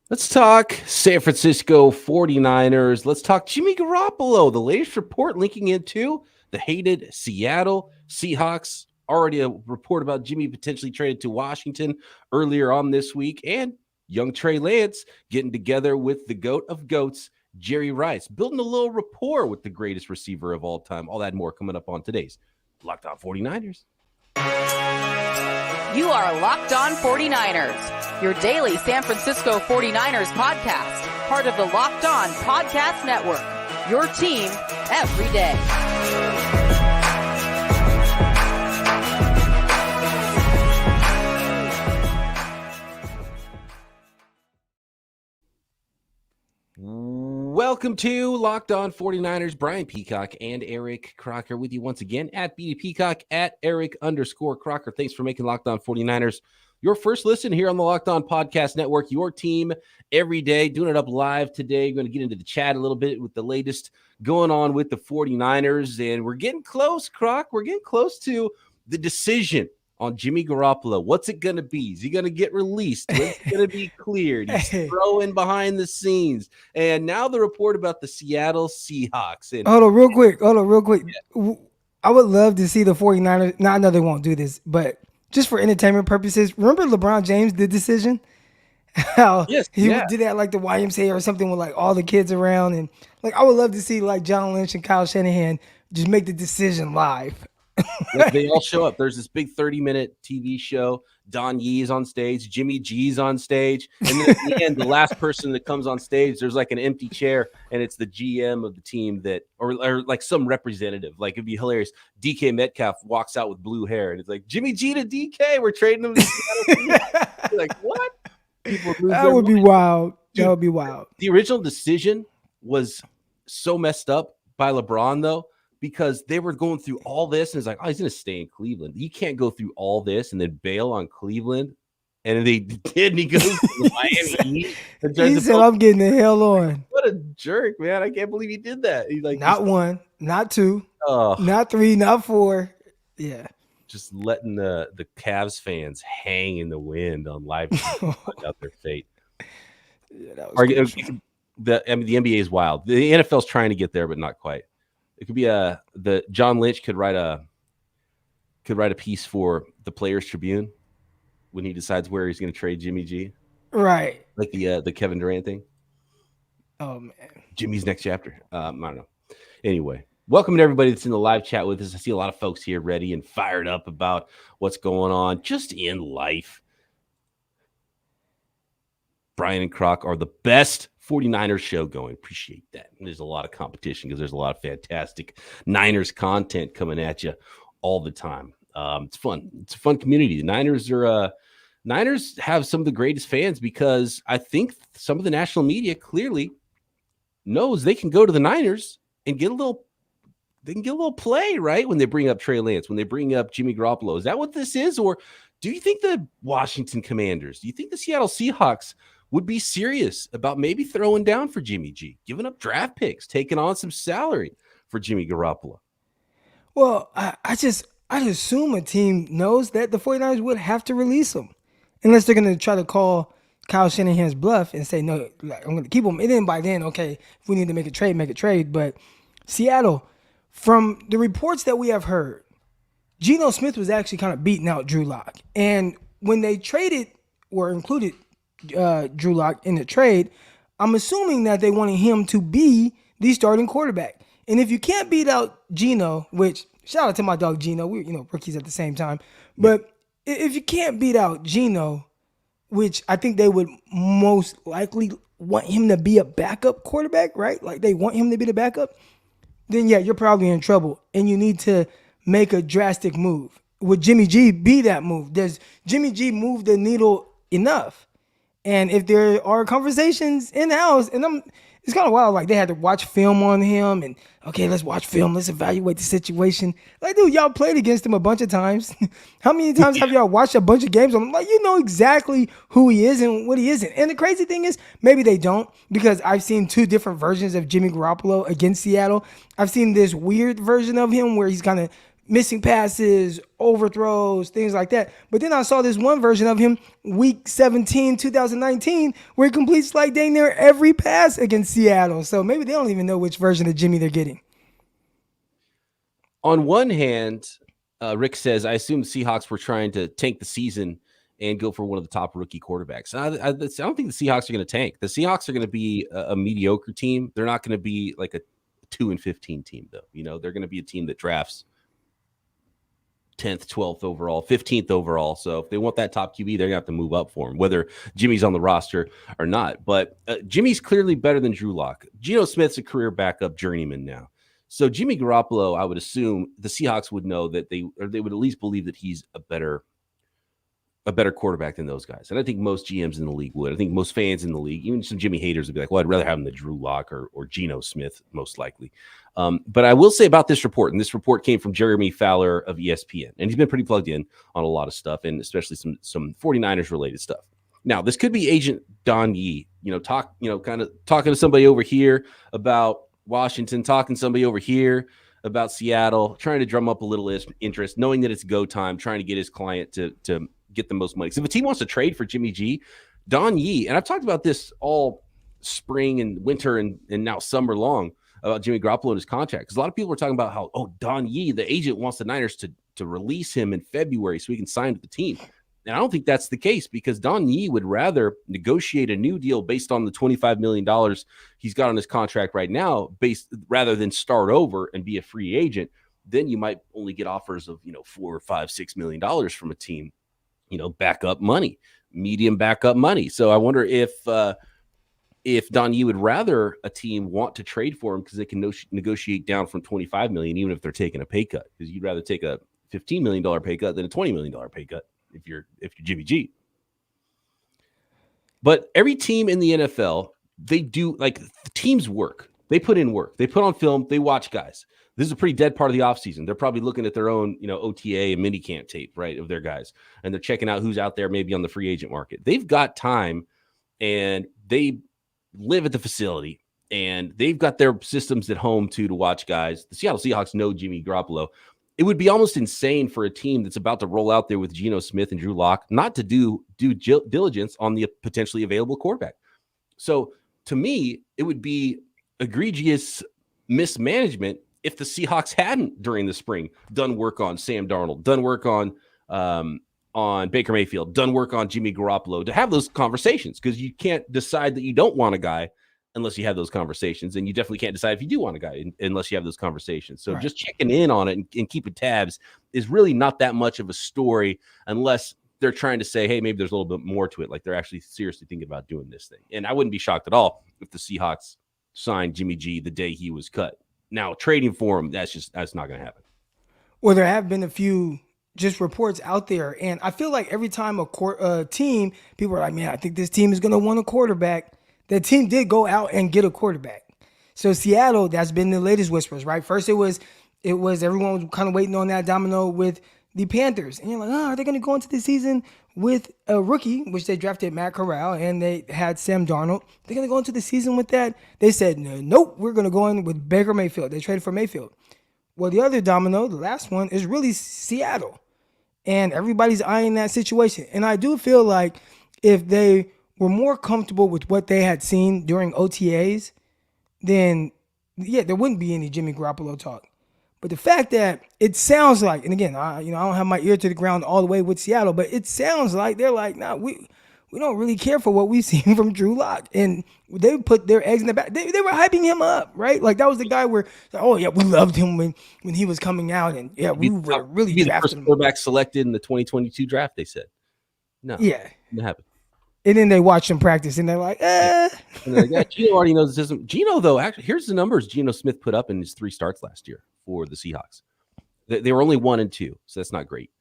Let's talk San Francisco 49ers. Let's talk Jimmy Garoppolo. The latest report linking into the hated Seattle Seahawks. Already a report about Jimmy potentially traded to Washington earlier on this week. And young Trey Lance getting together with the GOAT of GOATs, Jerry Rice, building a little rapport with the greatest receiver of all time. All that and more coming up on today's Locked On 49ers. You are Locked On 49ers, your daily San Francisco 49ers podcast, part of the Locked On Podcast Network, your team every day. Welcome to Locked On 49ers. Brian Peacock and Eric Crocker with you once again at BD Peacock at Eric_Crocker. Thanks for making Locked On 49ers your first listen here on the Locked On Podcast Network, your team every day. Doing it up live today. Going to get into the chat a little bit with the latest going on with the 49ers. And we're getting close, Croc. We're getting close to the decision on Jimmy Garoppolo. What's it going to be? Is he going to get released? What's going to be cleared? He's throwing behind the scenes. And now the report about the Seattle Seahawks. And Hold on real quick. Yeah. I would love to see the 49ers. Now, I know they won't do this, but just for entertainment purposes, remember LeBron James' the decision? How he did that like the YMCA or something with like all the kids around. And like I would love to see like John Lynch and Kyle Shanahan just make the decision live. They all show up. There's this big 30-minute TV show. Don Yee's on stage. Jimmy G's on stage. And then at the end, the last person that comes on stage, there's like an empty chair, and it's the GM of the team that, or like some representative. Like, it'd be hilarious. DK Metcalf walks out with blue hair, and it's like, Jimmy G to DK. We're trading him to Seattle. Like, what? That would be wild. That would be wild. The original decision was so messed up by LeBron, though, because they were going through all this, and it's like, oh, he's going to stay in Cleveland. You can't go through all this and then bail on Cleveland. And they did, and he goes to the Miami Heat. He said, I'm getting the hell on. What a jerk, man. I can't believe he did that. He's like, not one, not two, not three, not four. Yeah. Just letting the Cavs fans hang in the wind on live about their fate. Yeah, that was the NBA is wild. The NFL's trying to get there, but not quite. It could be the John Lynch could write a piece for the Players Tribune when he decides where he's going to trade Jimmy G. Right. Like the Kevin Durant thing. Oh man. Jimmy's next chapter. I don't know. Anyway, welcome to everybody that's in the live chat with us. I see a lot of folks here ready and fired up about what's going on just in life. Brian and Croc are the best 49ers show going. Appreciate that. And there's a lot of competition because there's a lot of fantastic Niners content coming at you all the time. It's fun. It's a fun community. The Niners have some of the greatest fans because I think some of the national media clearly knows they can go to the Niners and get a little play, right? When they bring up Trey Lance, when they bring up Jimmy Garoppolo. Is that what this is? Or do you think the Washington Commanders, do you think the Seattle Seahawks would be serious about maybe throwing down for Jimmy G, giving up draft picks, taking on some salary for Jimmy Garoppolo? Well, I assume a team knows that the 49ers would have to release him unless they're going to try to call Kyle Shanahan's bluff and say, no, I'm going to keep him. And then by then, okay, if we need to make a trade. But Seattle, from the reports that we have heard, Gino Smith was actually kind of beating out Drew Lock. And when they traded or included Drew Lock in the trade, I'm assuming that they wanted him to be the starting quarterback. And if you can't beat out Gino, which shout out to my dog Gino, we're rookies at the same time, but if you can't beat out Gino, which I think they would most likely want him to be a backup quarterback, right? Like they want him to be the backup, then yeah, you're probably in trouble and you need to make a drastic move. Would Jimmy G be that move? Does Jimmy G move the needle enough? And if there are conversations in-house, and it's kind of wild, like they had to watch film on him and, okay, let's watch film. Let's evaluate the situation. Like, dude, y'all played against him a bunch of times. How many times have y'all watched a bunch of games on him? Like, you know exactly who he is and what he isn't. And the crazy thing is, maybe they don't, because I've seen two different versions of Jimmy Garoppolo against Seattle. I've seen this weird version of him where he's kind of missing passes, overthrows, things like that. But then I saw this one version of him, week 17, 2019, where he completes like dang near every pass against Seattle. So maybe they don't even know which version of Jimmy they're getting. On one hand, Rick says, I assume the Seahawks were trying to tank the season and go for one of the top rookie quarterbacks. I don't think the Seahawks are going to tank. The Seahawks are going to be a mediocre team. They're not going to be like a 2-15 team, though. You know, they're going to be a team that drafts 10th, 12th overall, 15th overall. So if they want that top QB, they're going to have to move up for him, whether Jimmy's on the roster or not. But Jimmy's clearly better than Drew Lock. Gino Smith's a career backup journeyman now. So Jimmy Garoppolo, I would assume the Seahawks would know that they would at least believe that he's a better quarterback than those guys. And I think most GMs in the league would. I think most fans in the league, even some Jimmy haters, would be like, well, I'd rather have him than Drew Lock or Gino Smith, most likely. But I will say about this report, and this report came from Jeremy Fowler of ESPN, and he's been pretty plugged in on a lot of stuff, and especially some 49ers related stuff. Now, this could be Agent Don Yee, kind of talking to somebody over here about Washington, talking to somebody over here about Seattle, trying to drum up a little interest, knowing that it's go time, trying to get his client to get the most money. So if a team wants to trade for Jimmy G, Don Yee, and I've talked about this all spring and winter and now summer long about Jimmy Garoppolo and his contract, because a lot of people are talking about how, Don Yee, the agent, wants the Niners to release him in February so he can sign with the team. And I don't think that's the case, because Don Yee would rather negotiate a new deal based on the $25 million he's got on his contract right now, rather than start over and be a free agent. Then you might only get offers of, $4 or $5, $6 million from a team, backup money, medium backup money. So I wonder if Don Yee would rather a team want to trade for him because they can negotiate down from $25 million, even if they're taking a pay cut, because you'd rather take a $15 million pay cut than a $20 million pay cut if you're Jimmy G. But every team in the NFL, they do, like, the teams work. They put in work. They put on film. They watch guys. This is a pretty dead part of the offseason. They're probably looking at their own, OTA and minicamp tape, right, of their guys. And they're checking out who's out there maybe on the free agent market. They've got time, and they live at the facility, and they've got their systems at home, too, to watch guys. The Seattle Seahawks know Jimmy Garoppolo. It would be almost insane for a team that's about to roll out there with Gino Smith and Drew Lock not to do due diligence on the potentially available quarterback. So, to me, it would be egregious mismanagement if the Seahawks hadn't, during the spring, done work on Sam Darnold, done work on Baker Mayfield, done work on Jimmy Garoppolo, to have those conversations, because you can't decide that you don't want a guy unless you have those conversations, and you definitely can't decide if you do want a guy unless you have those conversations. So just checking in on it and keeping tabs is really not that much of a story, unless they're trying to say, hey, maybe there's a little bit more to it, like they're actually seriously thinking about doing this thing. And I wouldn't be shocked at all if the Seahawks signed Jimmy G the day he was cut. Now, trading for him, that's not going to happen. Well, there have been a few just reports out there, and I feel like every time a team, people are like, man, I think this team is going to want a quarterback. The team did go out and get a quarterback. So Seattle, that's been the latest whispers, right? First, it was everyone was kind of waiting on that domino with the Panthers, and you're like, are they going to go into the season with a rookie, which they drafted Matt Corral, and they had Sam Darnold? They're going to go into the season with that? They said, nope, we're going to go in with Baker Mayfield. They traded for Mayfield. Well, the other domino, the last one, is really Seattle, and everybody's eyeing that situation. And I do feel like if they were more comfortable with what they had seen during OTAs, then yeah, there wouldn't be any Jimmy Garoppolo talk. But the fact that it sounds like, and again, I don't have my ear to the ground all the way with Seattle, but it sounds like they're like, nah, we don't really care for what we've seen from Drew Lock. And they put their eggs in the back. They were hyping him up, right? Like that was the guy where, oh yeah, we loved him when he was coming out, and yeah, we were really drafting the first quarterback selected in the 2022 draft. They said, no, yeah, didn't happen. And then they watch him practice, and they're like, And they're like, yeah, Gino already knows the system. Gino, though, actually, here's the numbers Gino Smith put up in his 3 starts last year for the Seahawks. They were only 1 and 2, so that's not great.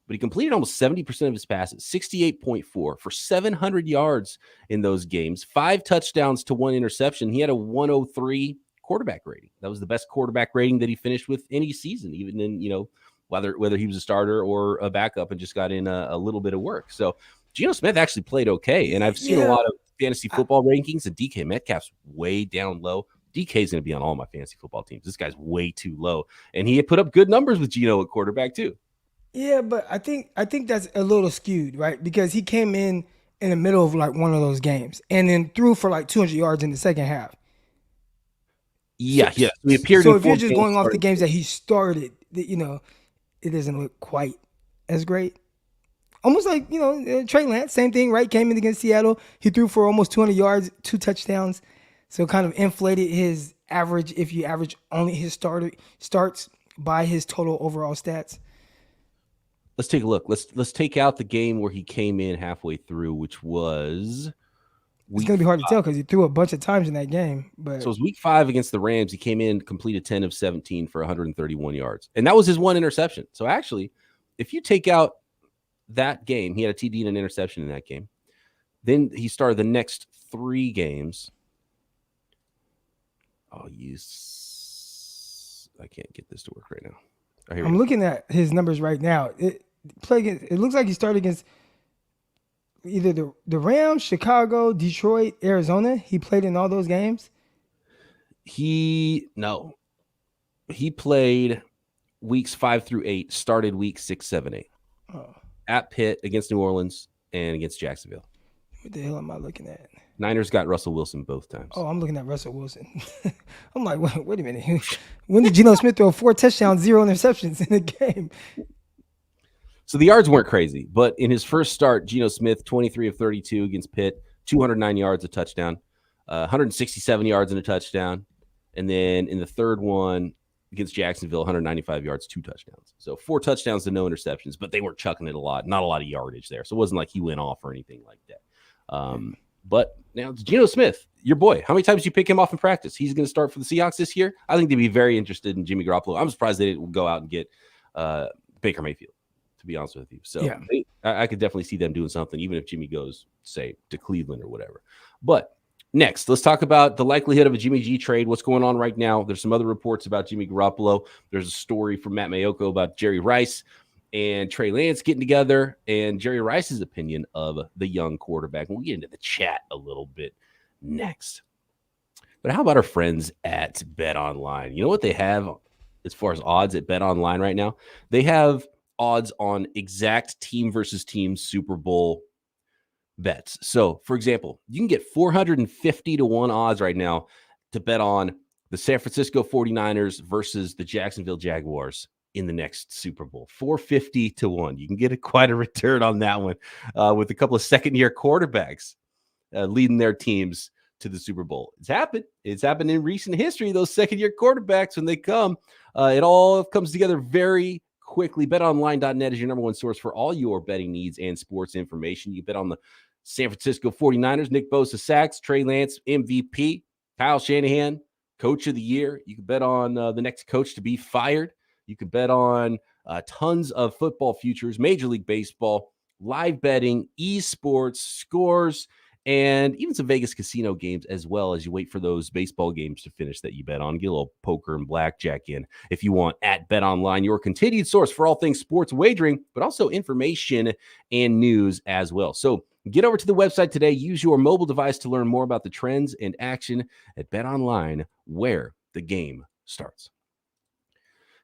But he completed almost 70% of his passes, 68.4 for 700 yards in those games, 5 touchdowns to 1 interception. He had a 103 quarterback rating. That was the best quarterback rating that he finished with any season, even in, whether he was a starter or a backup and just got in a little bit of work. So Gino Smith actually played okay. And I've seen a lot of fantasy football rankings, and DK Metcalf's way down low. DK is going to be on all my fantasy football teams. This guy's way too low, and he had put up good numbers with Gino at quarterback too. Yeah, but I think that's a little skewed, right? Because he came in the middle of like one of those games and then threw for like 200 yards in the second half. Yeah. So he appeared. So if you're just going off the games that he started, it doesn't look quite as great. Almost like, Trey Lance, same thing, right? Came in against Seattle. He threw for almost 200 yards, 2 touchdowns. So kind of inflated his average if you average only his starts by his total overall stats. Let's take a look. Let's take out the game where he came in halfway through, which was it's going to be hard to tell because he threw a bunch of times in that game. But so it was week 5 against the Rams. He came in, completed 10 of 17 for 131 yards. And that was his one interception. So actually, if you take out that game, he had a TD and an interception in that game. Then he started the next 3 games. I can't get this to work right now. I'm looking at his numbers right now. It looks like he started against either the Rams, Chicago, Detroit, Arizona. He played in all those games. He played weeks 5 through 8, started week 6, 7, 8. Oh. At Pitt, against New Orleans, and against Jacksonville. What the hell am I looking at? Niners got Russell Wilson both times. Oh, I'm looking at Russell Wilson. I'm like, wait a minute. When did Gino Smith throw 4 touchdowns, 0 interceptions in a game? So the yards weren't crazy, but in his first start, Gino Smith, 23 of 32 against Pitt, 209 yards, a touchdown, 167 yards and a touchdown. And then in the third one against Jacksonville, 195 yards, 2 touchdowns. So 4 touchdowns to no interceptions, but they weren't chucking it a lot. Not a lot of yardage there. So it wasn't like he went off or anything like that. But now it's Gino Smith, your boy. How many times do you pick him off in practice? He's going to start for the Seahawks this year. I think they'd be very interested in Jimmy Garoppolo. I'm surprised they didn't go out and get Baker Mayfield, to be honest with you. So yeah. I could definitely see them doing something, even if Jimmy goes, say, to Cleveland or whatever. But next, let's talk about the likelihood of a Jimmy G trade. What's going on right now? There's some other reports about Jimmy Garoppolo. There's a story from Matt Mayoko about Jerry Rice and Trey Lance getting together, and Jerry Rice's opinion of the young quarterback. And we'll get into the chat a little bit next. But how about our friends at Bet Online? You know what they have as far as odds at Bet Online right now? They have odds on exact team versus team Super Bowl bets. So, for example, you can get 450 to 1 odds right now to bet on the San Francisco 49ers versus the Jacksonville Jaguars in the next Super Bowl. 450 to 1. You can get quite a return on that one with a couple of second-year quarterbacks leading their teams to the Super Bowl. It's happened. It's happened in recent history. Those second-year quarterbacks, when they come, it all comes together very quickly. BetOnline.net is your number one source for all your betting needs and sports information. You bet on the San Francisco 49ers, Nick Bosa sacks, Trey Lance MVP, Kyle Shanahan Coach of the Year. You can bet on the next coach to be fired. You can bet on tons of football futures, Major League Baseball, live betting, esports, scores, and even some Vegas casino games, as well as you wait for those baseball games to finish that you bet on. Get a little poker and blackjack in if you want at Bet Online, your continued source for all things sports wagering, but also information and news as well. So get over to the website today. Use your mobile device to learn more about the trends and action at Bet Online, where the game starts.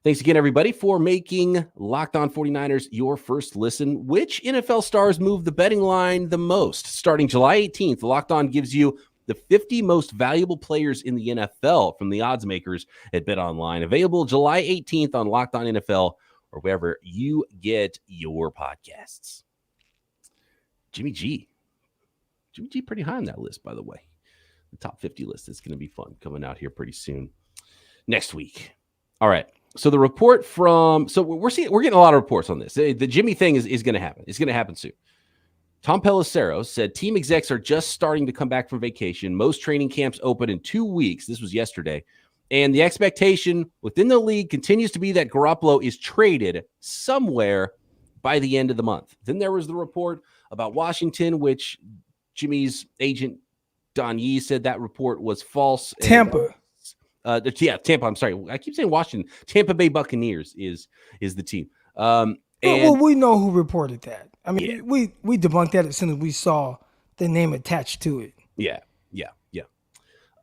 Thanks again, everybody, for making Locked On 49ers your first listen. Which NFL stars move the betting line the most? Starting July 18th, Locked On gives you the 50 most valuable players in the NFL from the odds makers at BetOnline. Available July 18th on Locked On NFL or wherever you get your podcasts. Jimmy G pretty high on that list, by the way. The top 50 list is going to be fun, coming out here pretty soon next week. All right. So the report we're getting a lot of reports on this. The Jimmy thing is going to happen. It's going to happen soon. Tom Pelissero said team execs are just starting to come back from vacation. Most training camps open in 2 weeks. This was yesterday. And the expectation within the league continues to be that Garoppolo is traded somewhere by the end of the month. Then there was the report about Washington, which Jimmy's agent Don Yee said that report was false. Tampa. Tampa. I'm sorry. I keep saying Washington. Tampa Bay Buccaneers is the team. Well, we know who reported that. I mean, we debunked that as soon as we saw the name attached to it. Yeah.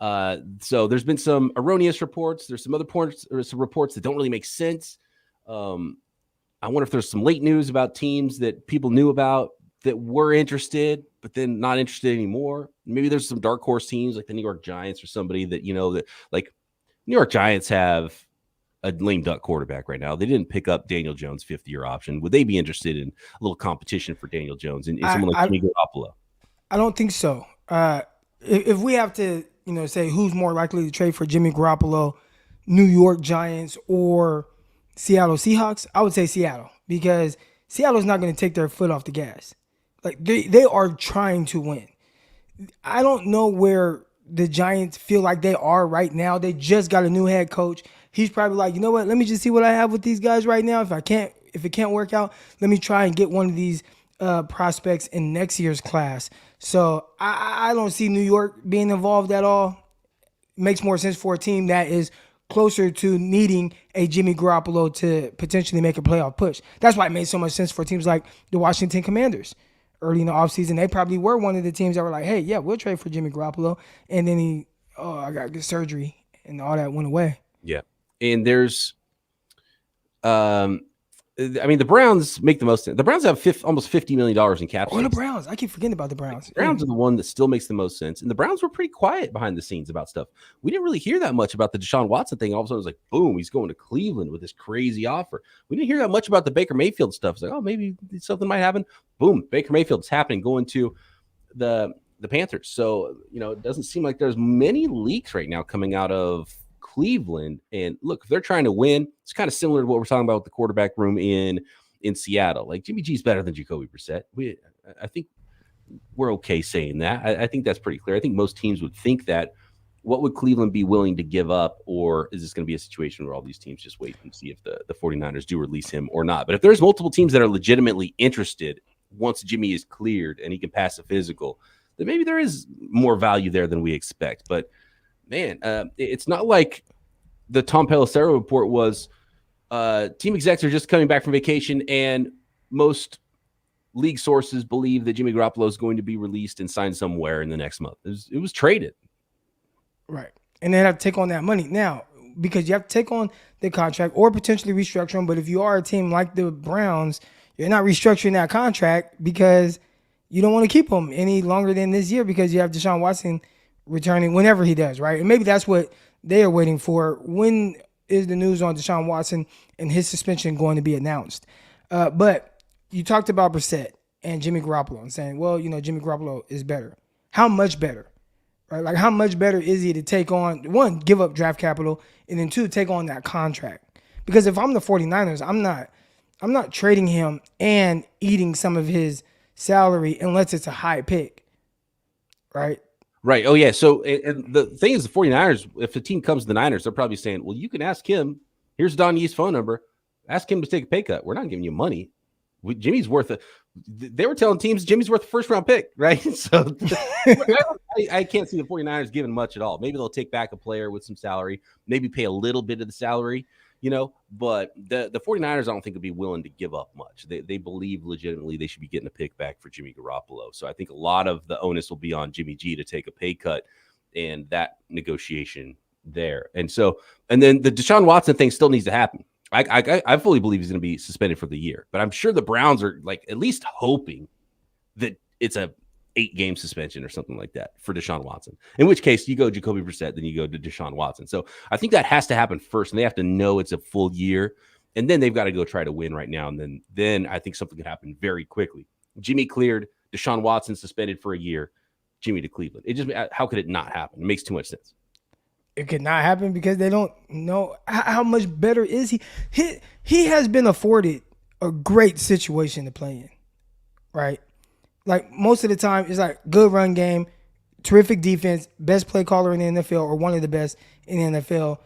So there's been some erroneous reports. There's some other some reports that don't really make sense. I wonder if there's some late news about teams that people knew about that were interested, but then not interested anymore. Maybe there's some dark horse teams like the New York Giants or somebody that, that like New York Giants have a lame duck quarterback right now. They didn't pick up Daniel Jones' 5th-year option. Would they be interested in a little competition for Daniel Jones and someone like Jimmy Garoppolo? I don't think so. If we have to, say who's more likely to trade for Jimmy Garoppolo, New York Giants or Seattle Seahawks, I would say Seattle, because Seattle's not going to take their foot off the gas. Like they are trying to win. I don't know where the Giants feel like they are right now. They just got a new head coach. He's probably like, you know what? Let me just see what I have with these guys right now. If it can't work out, let me try and get one of these prospects in next year's class. So I don't see New York being involved at all. It makes more sense for a team that is closer to needing a Jimmy Garoppolo to potentially make a playoff push. That's why it made so much sense for teams like the Washington Commanders. Early in the offseason, they probably were one of the teams that were like, hey, yeah, we'll trade for Jimmy Garoppolo. And then I got to get surgery, and all that went away. Yeah. And there's, the Browns make the most. The Browns have almost $50 million in cap space. The Browns. I keep forgetting about the Browns. The Browns are the one that still makes the most sense. And the Browns were pretty quiet behind the scenes about stuff. We didn't really hear that much about the Deshaun Watson thing. All of a sudden, it was like, boom, he's going to Cleveland with this crazy offer. We didn't hear that much about the Baker Mayfield stuff. It's like, oh, maybe something might happen. Boom, Baker Mayfield's happening, going to the Panthers. So, it doesn't seem like there's many leaks right now coming out of Cleveland. And look, if they're trying to win, it's kind of similar to what we're talking about with the quarterback room in Seattle. Like Jimmy G's better than Jacoby Brissett. I think we're okay saying that. I think that's pretty clear. I think most teams would think that. What would Cleveland be willing to give up? Or is this going to be a situation where all these teams just wait and see if the 49ers do release him or not? But if there's multiple teams that are legitimately interested once Jimmy is cleared and he can pass a physical, then maybe there is more value there than we expect. But man, it's not like the Tom Pelissero report was team execs are just coming back from vacation and most league sources believe that Jimmy Garoppolo is going to be released and signed somewhere in the next month. It was traded. Right. And they have to take on that money now, because you have to take on the contract or potentially restructure them. But if you are a team like the Browns, you're not restructuring that contract because you don't want to keep him any longer than this year, because you have Deshaun Watson returning whenever he does, right? And maybe that's what they are waiting for. When is the news on Deshaun Watson and his suspension going to be announced? But you talked about Brissett and Jimmy Garoppolo and saying, well, Jimmy Garoppolo is better. How much better? Right? Like, how much better is he to take on, one, give up draft capital, and then two, take on that contract? Because if I'm the 49ers, I'm not trading him and eating some of his salary unless it's a high pick, right? Right. Oh, yeah. So and the thing is, the 49ers, if the team comes to the Niners, they're probably saying, well, you can ask him. Here's Don Yee's phone number. Ask him to take a pay cut. We're not giving you money. Jimmy's worth they were telling teams Jimmy's worth a first-round pick, right? So I can't see the 49ers giving much at all. Maybe they'll take back a player with some salary, maybe pay a little bit of the salary, but the 49ers, I don't think, would be willing to give up much. They believe legitimately they should be getting a pick back for Jimmy Garoppolo. So I think a lot of the onus will be on Jimmy G to take a pay cut and that negotiation there. And then the Deshaun Watson thing still needs to happen. I fully believe he's going to be suspended for the year, but I'm sure the Browns are at least hoping that it's a 8-game suspension or something like that for Deshaun Watson. In which case you go Jacoby Brissett, then you go to Deshaun Watson. So I think that has to happen first, and they have to know it's a full year, and then they've got to go try to win right now. And then I think something could happen very quickly. Jimmy cleared, Deshaun Watson suspended for a year, Jimmy to Cleveland. How could it not happen? It makes too much sense. It could not happen because they don't know how much better is he. He has been afforded a great situation to play in, right? Like, most of the time, it's like good run game, terrific defense, best play caller in the NFL, or one of the best in the NFL,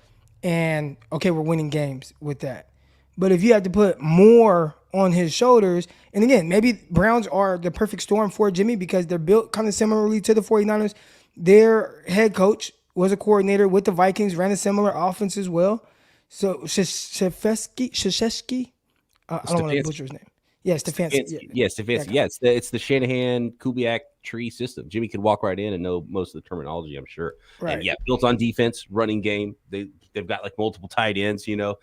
and okay, we're winning games with that. But if you have to put more on his shoulders, and again, maybe Browns are the perfect storm for Jimmy because they're built kind of similarly to the 49ers. Their head coach was a coordinator with the Vikings, ran a similar offense as well. So Krzyzewski, I don't want to butcher his name. Yes, Stefanski. Stefanski. Yeah, it's the Shanahan Kubiak tree system. Jimmy could walk right in and know most of the terminology, I'm sure. Right. And yeah, built on defense, running game. They've got like multiple tight ends, you know.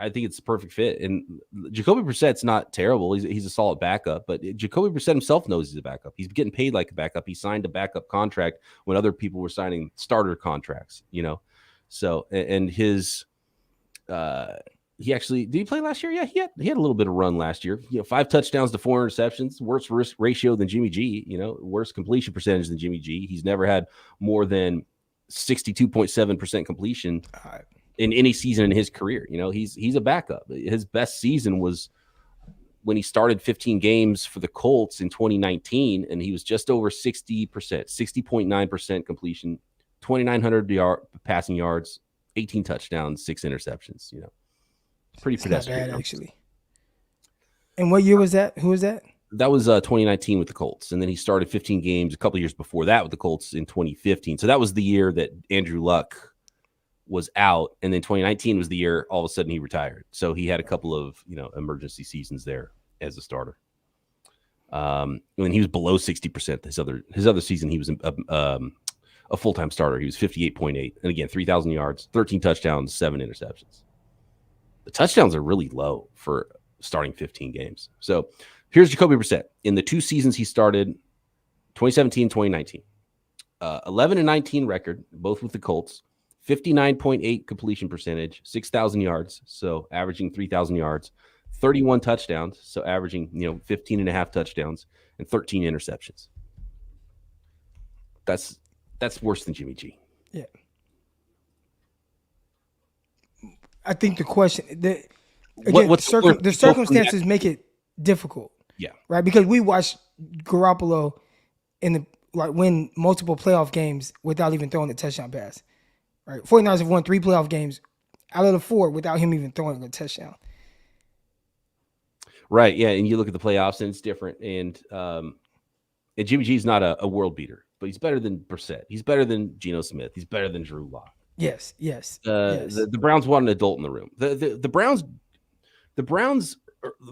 I think it's a perfect fit. And Jacoby Brissett's not terrible. He's a solid backup, but Jacoby Brissett himself knows he's a backup. He's getting paid like a backup. He signed a backup contract when other people were signing starter contracts, you know. So, and his he actually did he play last year? Yeah, he had a little bit of run last year. 5 touchdowns to 4 interceptions, worse risk ratio than Jimmy G, worse completion percentage than Jimmy G. He's never had more than 62.7% completion in any season in his career. He's a backup. His best season was when he started 15 games for the Colts in 2019, and he was just over 60%, 60.9% completion, 2,900 passing yards, 18 touchdowns, 6 interceptions. Pretty pedestrian. Not bad, actually. And what year was that? Who was that? That was 2019 with the Colts, and then he started 15 games a couple of years before that with the Colts in 2015. So that was the year that Andrew Luck was out, and then 2019 was the year all of a sudden he retired. So he had a couple of emergency seasons there as a starter. When he was below 60%, his other season he was a full-time starter. He was 58.8, and again 3,000 yards, 13 touchdowns, 7 interceptions. The touchdowns are really low for starting 15 games. So here's Jacoby Brissett. In the 2 seasons he started, 2017, 2019, 11-19 record, both with the Colts, 59.8 completion percentage, 6,000 yards, so averaging 3,000 yards, 31 touchdowns, so averaging 15 and a half touchdowns, and 13 interceptions. That's worse than Jimmy G. Yeah. I think the question, the circumstances make it difficult. Yeah. Right? Because we watched Garoppolo win multiple playoff games without even throwing a touchdown pass. Right? 49ers have won 3 playoff games out of the 4 without him even throwing a touchdown. Right. Yeah. And you look at the playoffs and it's different. And Jimmy G is not a world beater, but he's better than Brissett. He's better than Gino Smith. He's better than Drew Lock. Yes. The Browns want an adult in the room. The Browns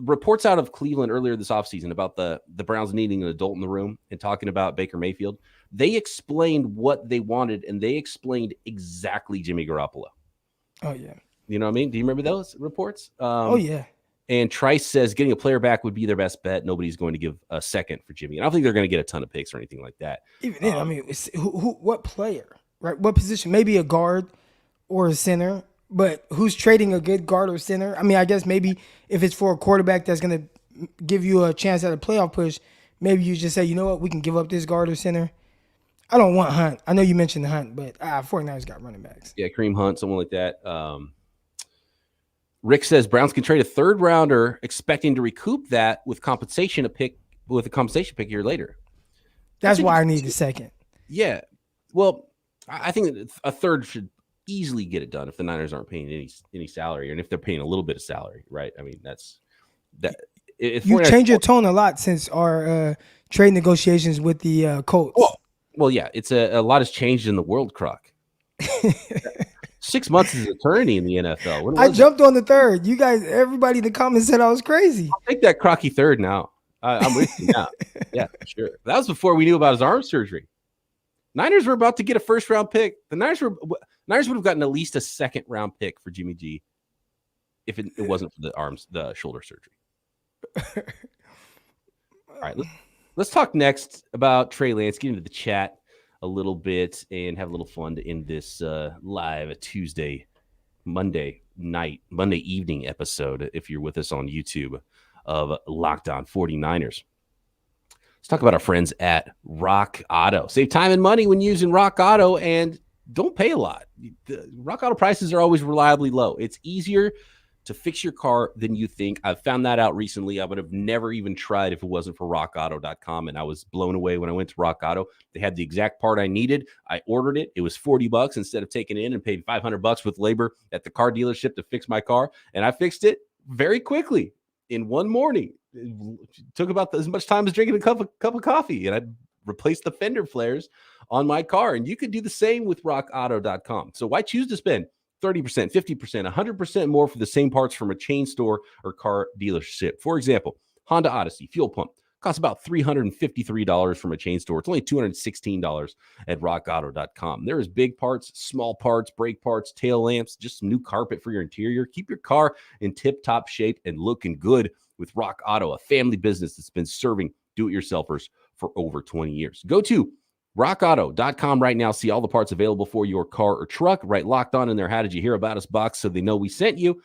reports out of Cleveland earlier this offseason about the Browns needing an adult in the room and talking about Baker Mayfield. They explained what they wanted, and they explained exactly Jimmy Garoppolo. Oh, yeah. You know what I mean? Do you remember those reports? Oh, yeah. And Trice says getting a player back would be their best bet. Nobody's going to give a second for Jimmy. And I don't think they're going to get a ton of picks or anything like that. Even then, what player, right? What position? Maybe a guard or a center, but who's trading a good guard or center? I mean, I guess maybe if it's for a quarterback that's going to give you a chance at a playoff push, maybe you just say, you know what, we can give up this guard or center. I don't want Hunt. I know you mentioned Hunt, but 49ers got running backs. Yeah, Kareem Hunt, someone like that. Rick says Browns can trade a 3rd rounder, expecting to recoup that with a compensation pick a year later. That's why I need a second. Yeah. Well, I think that a 3rd should easily get it done if the Niners aren't paying any salary, and if they're paying a little bit of salary, right? I mean, that's that. You changed your tone a lot since our trade negotiations with the Colts. Well, yeah, it's a lot has changed in the world, Croc. 6 months is an eternity in the NFL. I jumped on the 3rd. You guys, everybody in the comments said I was crazy. I'll take that Crocky 3rd now. I'm with you now. Yeah, sure. That was before we knew about his arm surgery. Niners were about to get a 1st-round pick. The Niners would have gotten at least a 2nd-round pick for Jimmy G if it wasn't for the shoulder surgery. All right, let's talk next about Trey Lance. Get into the chat a little bit and have a little fun to end this live Monday evening episode, if you're with us on YouTube, of Locked On 49ers. Let's talk about our friends at Rock Auto. Save time and money when using Rock Auto and don't pay a lot. The Rock Auto prices are always reliably low. It's easier to fix your car than you think. I've found that out recently. I would have never even tried if it wasn't for rockauto.com, and I was blown away when I went to Rock Auto. They had the exact part I needed. I ordered it. It was $40 instead of taking it in and paid $500 with labor at the car dealership to fix my car, and I fixed it very quickly in one morning. It took about as much time as drinking a cup of coffee, and I replaced the fender flares on my car, and you could do the same with rockauto.com. So why choose to spend 30%, 50%, 100% more for the same parts from a chain store or car dealership. For example, Honda Odyssey fuel pump costs about $353 from a chain store. It's only $216 at rockauto.com. There is big parts, small parts, brake parts, tail lamps, just some new carpet for your interior. Keep your car in tip-top shape and looking good with Rock Auto, a family business that's been serving do-it-yourselfers for over 20 years. Go to rockauto.com right now. See all the parts available for your car or truck. Right, Locked On in their How Did You Hear About Us box so they know we sent you.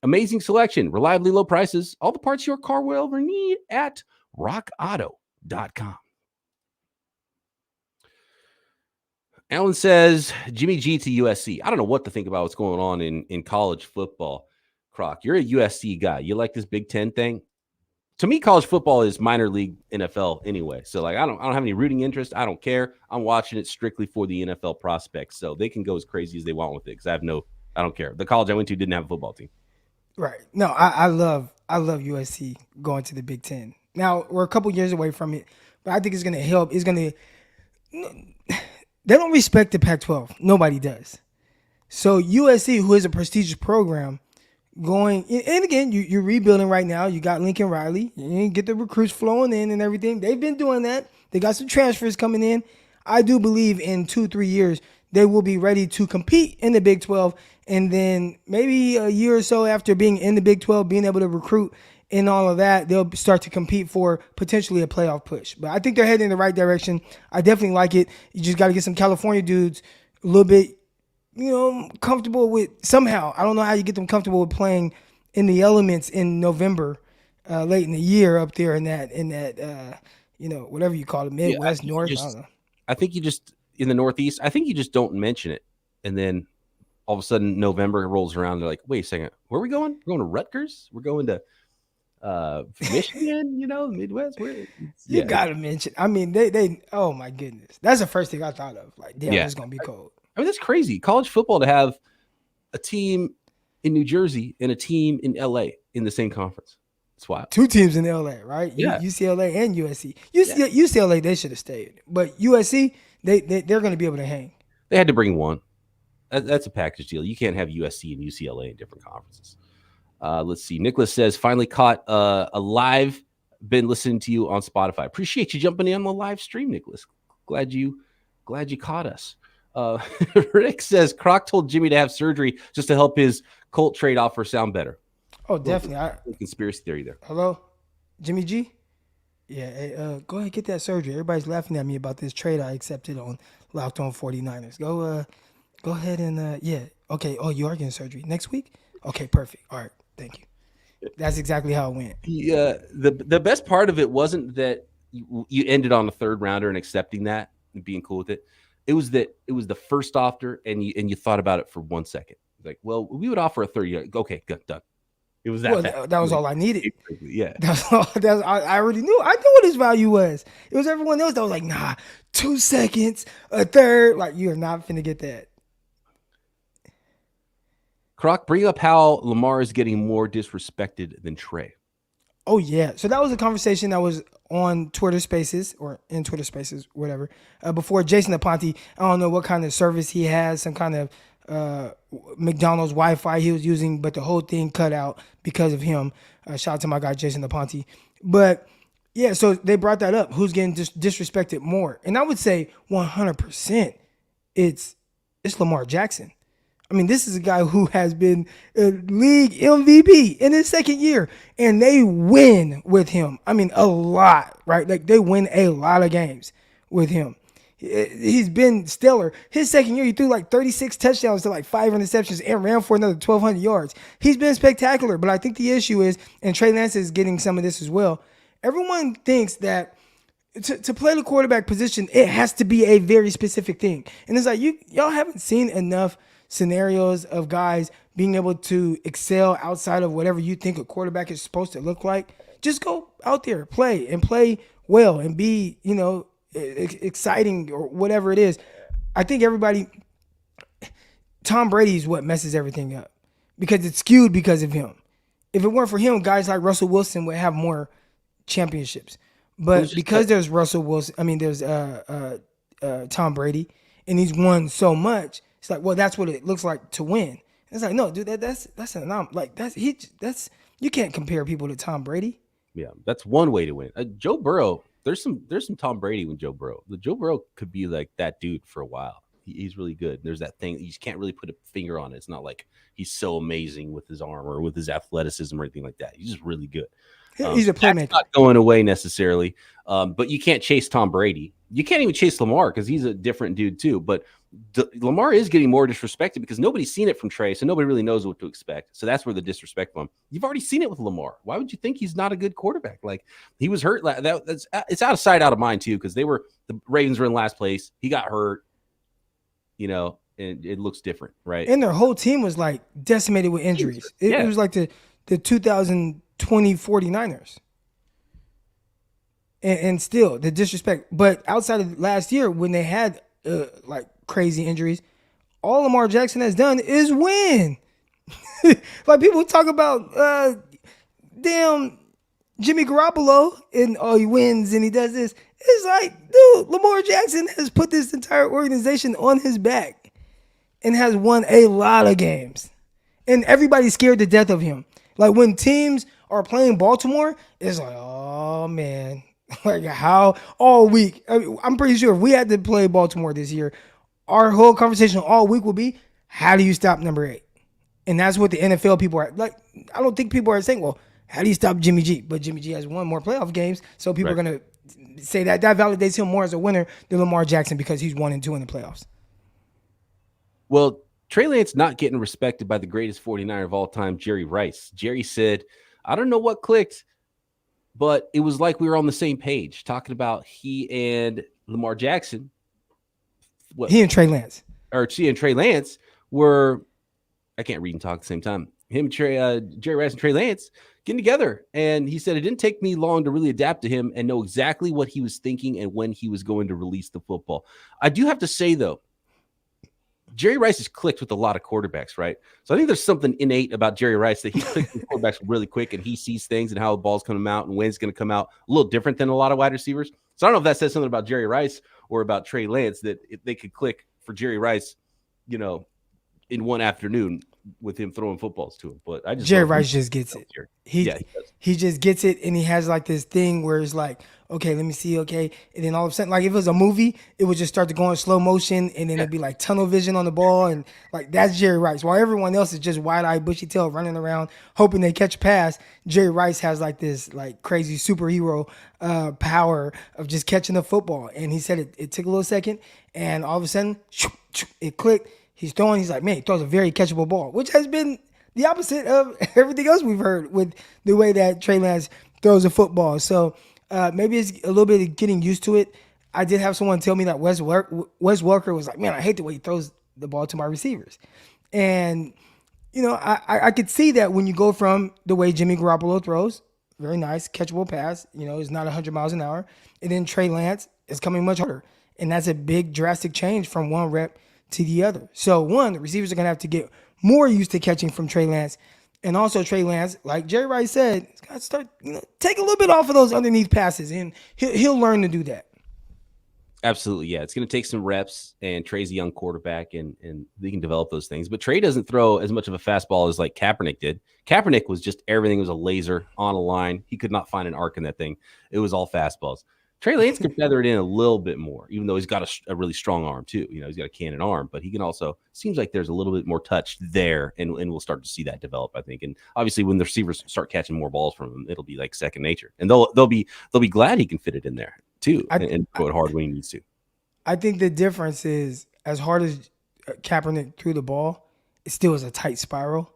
Amazing selection, reliably low prices, all the parts your car will ever need at rockauto.com. Alan says, Jimmy G to USC. I don't know what to think about what's going on in college football. Croc, you're a USC guy. You like this Big Ten thing? To me, college football is minor league NFL anyway. So like I don't have any rooting interest. I don't care. I'm watching it strictly for the NFL prospects. So they can go as crazy as they want with it because I don't care. The college I went to didn't have a football team. Right. No, I love USC going to the Big Ten. Now we're a couple years away from it, but I think it's gonna help. They don't respect the Pac-12. Nobody does. So USC, who is a prestigious program, going and again, you're rebuilding right now. You got Lincoln Riley. You get the recruits flowing in and everything. They've been doing that. They got some transfers coming in. I do believe in 2-3 years they will be ready to compete in the Big 12, and then maybe a year or so after being in the Big 12, being able to recruit and all of that, they'll start to compete for potentially a playoff push. But I think they're heading in the right direction. I definitely like it. You just got to get some California dudes a little bit, comfortable with somehow. I don't know how you get them comfortable with playing in the elements in November, late in the year up there in that whatever you call it, Midwest, North. I don't know. I think you just in the Northeast. I think you just don't mention it, and then all of a sudden November rolls around. They're like, "Wait a second, where are we going? We're going to Rutgers. We're going to Michigan. Midwest. You gotta mention. I mean, they. Oh my goodness, that's the first thing I thought of. Like, damn, it's gonna be cold. I mean, that's crazy. College football to have a team in New Jersey and a team in LA in the same conference. It's wild. 2 teams in LA, right? Yeah. UCLA and USC. UCLA, they should have stayed. But USC, they're going to be able to hang. They had to bring one. That's a package deal. You can't have USC and UCLA in different conferences. Let's see. Nicholas says, finally caught a live. Been listening to you on Spotify. Appreciate you jumping in on the live stream, Nicholas. Glad you caught us. Rick says Croc told Jimmy to have surgery just to help his Colt trade offer sound better. Oh, definitely. Conspiracy theory there. Hello, Jimmy G? Yeah, hey, go ahead, get that surgery. Everybody's laughing at me about this trade I accepted on Locked On 49ers. Go ahead and, yeah. Okay, oh, you are getting surgery next week? Okay, perfect. All right, thank you. That's exactly how it went. Yeah, the best part of it wasn't that you ended on a third rounder and accepting that and being cool with it. It was the first offer, and you thought about it for 1 second. Like, well, we would offer a third. Okay, good, done. It was that. That was all I needed. Yeah, I already knew. I knew what his value was. It was everyone else that was like, nah, 2 seconds, a third. Like, you're not finna get that. Croc, bring up how Lamar is getting more disrespected than Trey. Oh, yeah. So that was a conversation that was on Twitter Spaces or in Twitter Spaces, whatever, before Jason Aponte. I don't know what kind of service he has, some kind of McDonald's Wi-Fi he was using, but the whole thing cut out because of him. Shout out to my guy, Jason Aponte. But, yeah, so they brought that up. Who's getting disrespected more? And I would say 100% it's Lamar Jackson. I mean, this is a guy who has been a league MVP in his second year, and they win with him. I mean, a lot, right? Like, they win a lot of games with him. He's been stellar. His second year, he threw like 36 touchdowns to like 5 interceptions and ran for another 1,200 yards. He's been spectacular, but I think the issue is, and Trey Lance is getting some of this as well, everyone thinks that to play the quarterback position, it has to be a very specific thing. And it's like, y'all haven't seen enough scenarios of guys being able to excel outside of whatever you think a quarterback is supposed to look like. Just go out there, play well, and be, exciting or whatever it is. I think Tom Brady is what messes everything up because it's skewed because of him. If it weren't for him, guys like Russell Wilson would have more championships. But because there's Russell Wilson, there's Tom Brady, and he's won so much. It's like, well, that's what it looks like to win. It's like, no, dude, that's an anomaly. Like that's you can't compare people to Tom Brady. Yeah, that's one way to win. Joe Burrow, there's some Tom Brady with Joe Burrow. The Joe Burrow could be like that dude for a while. He's really good. There's that thing you just can't really put a finger on it. It's not like he's so amazing with his arm or with his athleticism or anything like that. He's just really good. He's a playmaker. That's not going away necessarily, but you can't chase Tom Brady. You can't even chase Lamar because he's a different dude too. But Lamar is getting more disrespected because nobody's seen it from Trey, so nobody really knows what to expect. So that's where the disrespect from. You've already seen it with Lamar. Why would you think he's not a good quarterback? Like he was hurt. It's out of sight, out of mind too, because the Ravens were in last place. He got hurt, and it looks different, right? And their whole team was like decimated with injuries. It was like the 2020 49ers. And still the disrespect. But outside of last year, when they had like crazy injuries, all Lamar Jackson has done is win. Like people talk about damn Jimmy Garoppolo and he wins and he does this. It's like, dude, Lamar Jackson has put this entire organization on his back and has won a lot of games. And everybody's scared to death of him. Like when teams are playing Baltimore, it's like, oh man. Like how all week. I'm pretty sure if we had to play Baltimore this year, our whole conversation all week will be, how do you stop number 8? And that's what the NFL people are like. I don't think people are saying, well, how do you stop Jimmy G? But Jimmy G has won more playoff games, so people are going to say that validates him more as a winner than Lamar Jackson because he's 1 and 2 in the playoffs. Well, Trey Lance not getting respected by the greatest 49er of all time, Jerry Rice. Jerry said, I don't know what clicked, but it was like we were on the same page talking about he and Lamar Jackson. He and Trey Lance. Or she and Trey Lance were, I can't read and talk at the same time. Him, Jerry Rice and Trey Lance getting together. And he said, it didn't take me long to really adapt to him and know exactly what he was thinking and when he was going to release the football. I do have to say, though, Jerry Rice has clicked with a lot of quarterbacks, right? So I think there's something innate about Jerry Rice that he clicks with quarterbacks really quick and he sees things and how the ball's coming out and when it's going to come out a little different than a lot of wide receivers. So I don't know if that says something about Jerry Rice or about Trey Lance that if they could click for Jerry Rice, in one afternoon with him throwing footballs to him. But Jerry Rice just gets it. He just gets it, and he has like this thing where it's like, okay, let me see, okay, and then all of a sudden, like if it was a movie, it would just start to go in slow motion, and then it'd be like tunnel vision on the ball, and like that's Jerry Rice. While everyone else is just wide-eyed, bushy-tailed, running around, hoping they catch a pass, Jerry Rice has like this like crazy superhero power of just catching the football. And he said it took a little second, and all of a sudden, it clicked. He's throwing. He's like, man, he throws a very catchable ball, which has been the opposite of everything else we've heard with the way that Trey Lance throws a football. So maybe it's a little bit of getting used to it. I did have someone tell me that Wes Welker was like, man, I hate the way he throws the ball to my receivers. And, I could see that when you go from the way Jimmy Garoppolo throws, very nice, catchable pass, it's not 100 miles an hour. And then Trey Lance is coming much harder. And that's a big drastic change from one rep to the other. So one, the receivers are going to have to get more used to catching from Trey Lance. And also Trey Lance, like Jerry Rice said, he's got to start, take a little bit off of those underneath passes, and he'll learn to do that. Absolutely, yeah. It's going to take some reps, and Trey's a young quarterback, and they can develop those things. But Trey doesn't throw as much of a fastball as like Kaepernick did. Kaepernick was just everything was a laser on a line. He could not find an arc in that thing. It was all fastballs. Trey Lance can feather it in a little bit more, even though he's got a really strong arm too. He's got a cannon arm, but he can also, seems like there's a little bit more touch there, and we'll start to see that develop, I think. And obviously when the receivers start catching more balls from him, it'll be like second nature, and they'll be glad he can fit it in there too and throw it hard when he needs to. I think the difference is, as hard as Kaepernick threw the ball, it still is a tight spiral,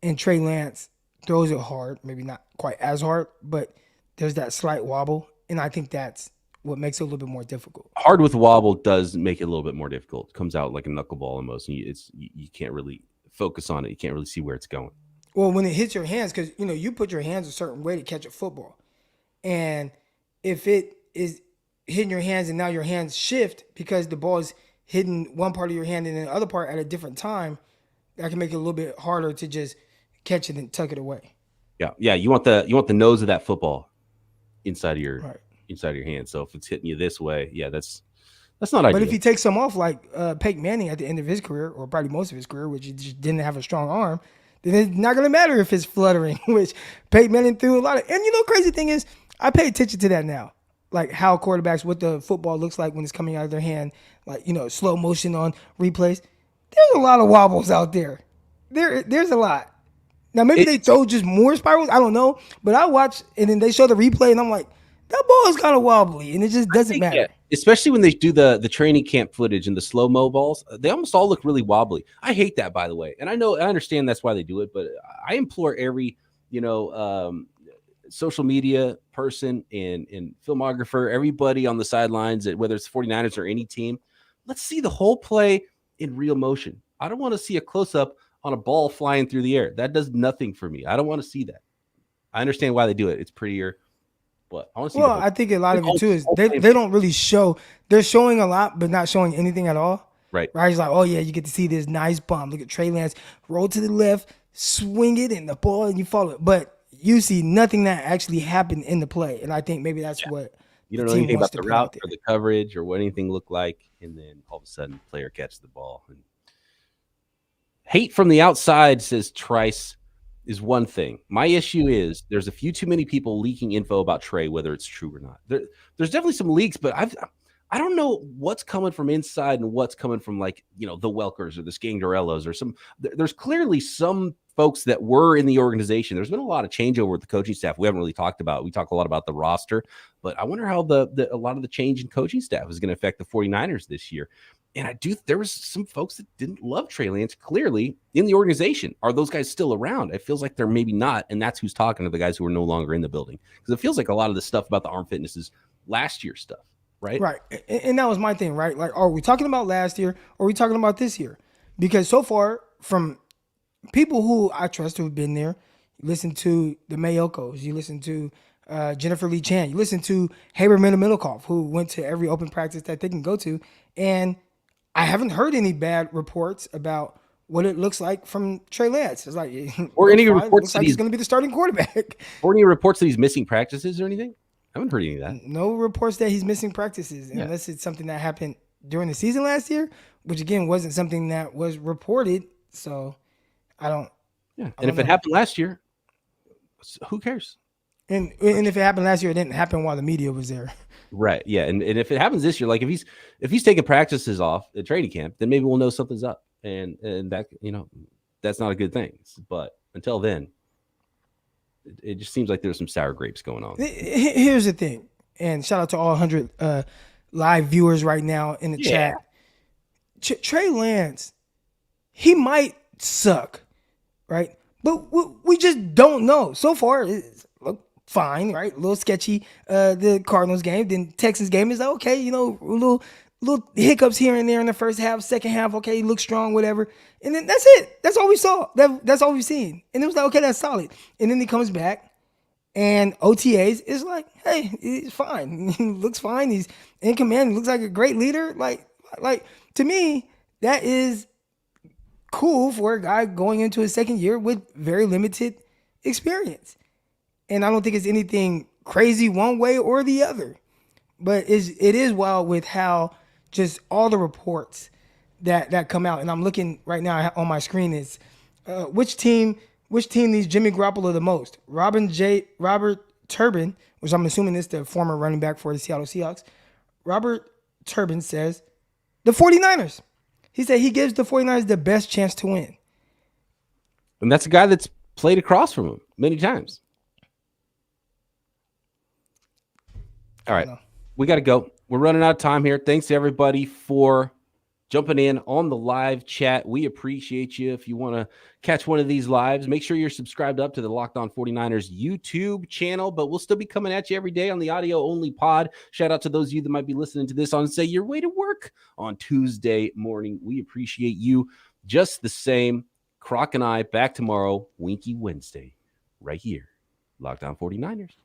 and Trey Lance throws it hard, maybe not quite as hard, but there's that slight wobble. And I think that's what makes it a little bit more difficult. Hard with wobble does make it a little bit more difficult. It comes out like a knuckleball almost, and you can't really focus on it. You can't really see where it's going. Well, when it hits your hands, because you put your hands a certain way to catch a football, and if it is hitting your hands and now your hands shift because the ball is hitting one part of your hand and then the other part at a different time, that can make it a little bit harder to just catch it and tuck it away. Yeah. You want the nose of that football inside of your hand. So if it's hitting you this way, that's That's not ideal. But if he takes some off like Peyton Manning at the end of his career, or probably most of his career, which he just didn't have a strong arm, then it's not going to matter if it's fluttering, which Peyton Manning threw a lot of. And crazy thing is, I pay attention to that now. Like how quarterbacks, what the football looks like when it's coming out of their hand, like, slow motion on replays. There's a lot of wobbles out there. There's a lot. Now, maybe they throw just more spirals. I don't know. But I watch, and then they show the replay, and I'm like, that ball is kind of wobbly, and it just doesn't matter. Yeah. Especially when they do the training camp footage and the slow-mo balls, they almost all look really wobbly. I hate that, by the way. And I understand that's why they do it, but I implore every, social media person and filmographer, everybody on the sidelines, whether it's the 49ers or any team, let's see the whole play in real motion. I don't want to see a close-up on a ball flying through the air. That does nothing for me. I don't want to see that. I understand why they do it. It's prettier. But I want to see. Well, I think a lot of it too is they don't really show. They're showing a lot, but not showing anything at all. Right. It's like, oh yeah, you get to see this nice bomb. Look at Trey Lance roll to the left, swing it in the ball, and you follow it. But you see nothing that actually happened in the play, and I think maybe that's what you don't know anything about the route or the coverage or what anything looked like, and then all of a sudden, the player catches the ball. And hate from the outside, says Trice, is one thing. My issue is there's a few too many people leaking info about Trey, whether it's true or not. There's definitely some leaks, but I don't know what's coming from inside and what's coming from the Welkers or the Scangarellos or some. There's clearly some folks that were in the organization. There's been a lot of changeover with the coaching staff. We haven't really talked about. We talk a lot about the roster, but I wonder how a lot of the change in coaching staff is going to affect the 49ers this year. And there was some folks that didn't love Trey Lance clearly in the organization. Are those guys still around? It feels like they're maybe not. And that's who's talking to the guys who are no longer in the building. Because it feels like a lot of the stuff about the arm fitness is last year's stuff, right? Right. And that was my thing, right? Like, are we talking about last year or are we talking about this year? Because so far, from people who I trust who have been there, you listen to the Mayokos, you listen to Jennifer Lee Chan, you listen to Haber Middlecoff, who went to every open practice that they can go to. And I haven't heard any bad reports about what it looks like from Trey Lance. It's like, or any reports that he's going to be the starting quarterback. Or any reports that he's missing practices or anything? I haven't heard any of that. No reports that he's missing practices, unless it's something that happened during the season last year, which again wasn't something that was reported. So I don't. Yeah, and if it happened last year, who cares? And if it happened last year, it didn't happen while the media was there. Right. Yeah. And if it happens this year, like if he's taking practices off at training camp, then maybe we'll know something's up. And that, that's not a good thing. But until then, it just seems like there's some sour grapes going on. Here's the thing. And shout out to all 100 live viewers right now in the chat. Trey Lance, he might suck, right? But we just don't know. So far, it's fine, right? A little sketchy. The Cardinals game, then Texans game is like, okay, little hiccups here and there in the first half, second half, okay, he looks strong, whatever. And then that's it. That's all we saw. That's all we've seen. And it was like, okay, that's solid. And then he comes back and OTAs is like, hey, he's fine. He looks fine. He's in command. He looks like a great leader. Like to me, that is cool for a guy going into his second year with very limited experience. And I don't think it's anything crazy one way or the other. But it is wild with how just all the reports that come out. And I'm looking right now on my screen is which team needs Jimmy Garoppolo the most? Robert Turbin, which I'm assuming is the former running back for the Seattle Seahawks. Robert Turbin says the 49ers. He said he gives the 49ers the best chance to win. And that's a guy that's played across from him many times. All right, we got to go. We're running out of time here. Thanks to everybody for jumping in on the live chat. We appreciate you. If you want to catch one of these lives, make sure you're subscribed up to the Locked On 49ers YouTube channel, but we'll still be coming at you every day on the audio-only pod. Shout out to those of you that might be listening to this on, say, your way to work on Tuesday morning. We appreciate you just the same. Croc and I back tomorrow, Winky Wednesday, right here. Locked On 49ers.